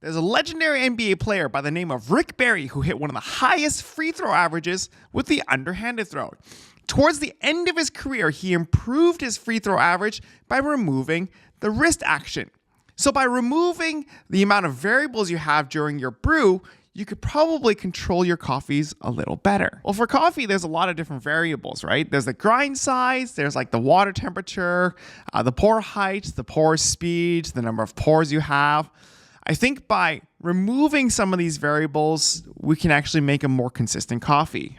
There's a legendary NBA player by the name of Rick Barry who hit one of the highest free throw averages with the underhanded throw. Towards the end of his career, he improved his free throw average by removing the wrist action. So by removing the amount of variables you have during your brew, you could probably control your coffees a little better. Well, for coffee, there's a lot of different variables, right? There's the grind size, there's like the water temperature, the pour height, the pour speed, the number of pours you have. I think by removing some of these variables, we can actually make a more consistent coffee.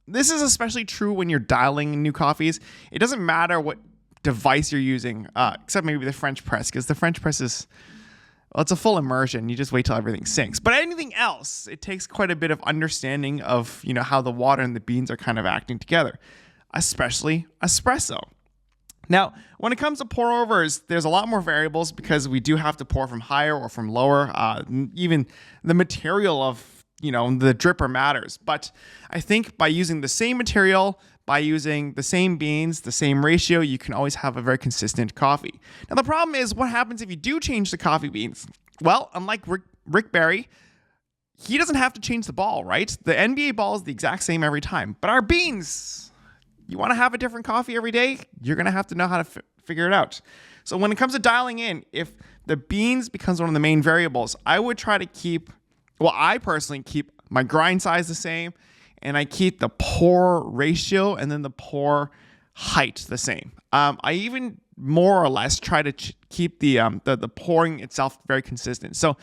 This is especially true when you're dialing in new coffees. It doesn't matter what device you're using, except maybe the French press, because the French press is, well, it's a full immersion. You just wait till everything sinks. But anything else, it takes quite a bit of understanding of, how the water and the beans are kind of acting together, especially espresso. Now, when it comes to pour overs, there's a lot more variables because we do have to pour from higher or from lower. Even the material of, the dripper matters. But I think by using the same material, by using the same beans, the same ratio, you can always have a very consistent coffee. Now, the problem is what happens if you do change the coffee beans? Well, unlike Rick Barry, he doesn't have to change the ball, right? The NBA ball is the exact same every time. But our beans, you want to have a different coffee every day, you're going to have to know how to figure it out. So when it comes to dialing in, if the beans becomes one of the main variables, I would try to I personally keep my grind size the same, and I keep the pour ratio and then the pour height the same. I even more or less try to keep the pouring itself very consistent. So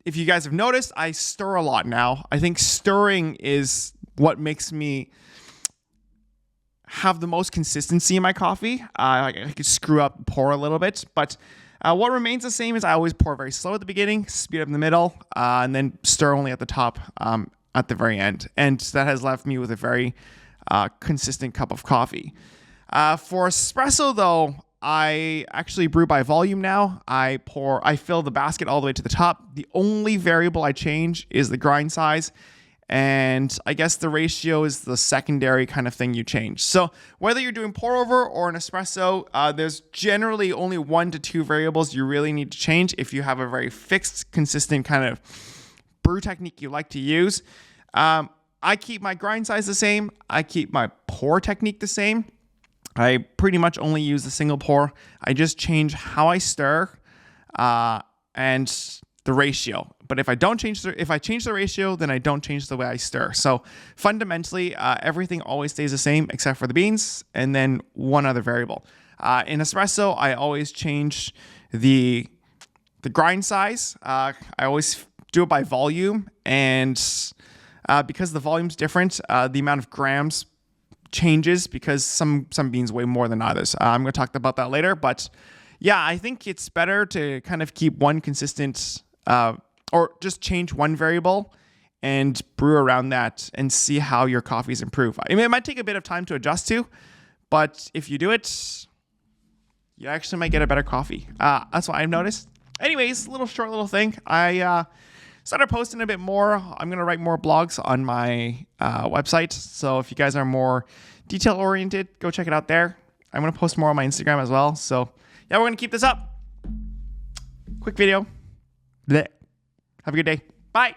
if you guys have noticed, I stir a lot now. I think stirring is what makes me have the most consistency in my coffee. I could screw up, pour a little bit, but what remains the same is I always pour very slow at the beginning, speed up in the middle, and then stir only at the top at the very end. And that has left me with a very consistent cup of coffee. For espresso, though, I actually brew by volume now. I fill the basket all the way to the top. The only variable I change is the grind size. And I guess the ratio is the secondary kind of thing you change. So whether you're doing pour over or an espresso, there's generally only 1 to 2 variables you really need to change if you have a very fixed, consistent kind of brew technique you like to use. I keep my grind size the same. I keep my pour technique the same. I pretty much only use the single pour. I just change how I stir and the ratio. But if I change the ratio, then I don't change the way I stir. So fundamentally, everything always stays the same except for the beans and then one other variable. In espresso, I always change the grind size. I always do it by volume, and because the volume's different, the amount of grams changes because some beans weigh more than others. I'm going to talk about that later, but yeah, I think it's better to kind of keep one consistent or just change one variable and brew around that and see how your coffees improve. I mean, it might take a bit of time to adjust to, but if you do it, you actually might get a better coffee. That's what I've noticed. Anyways, short little thing. I started posting a bit more. I'm going to write more blogs on my website. So if you guys are more detail oriented, go check it out there. I'm going to post more on my Instagram as well. So yeah, we're going to keep this up. Quick video. Blech. Have a good day. Bye.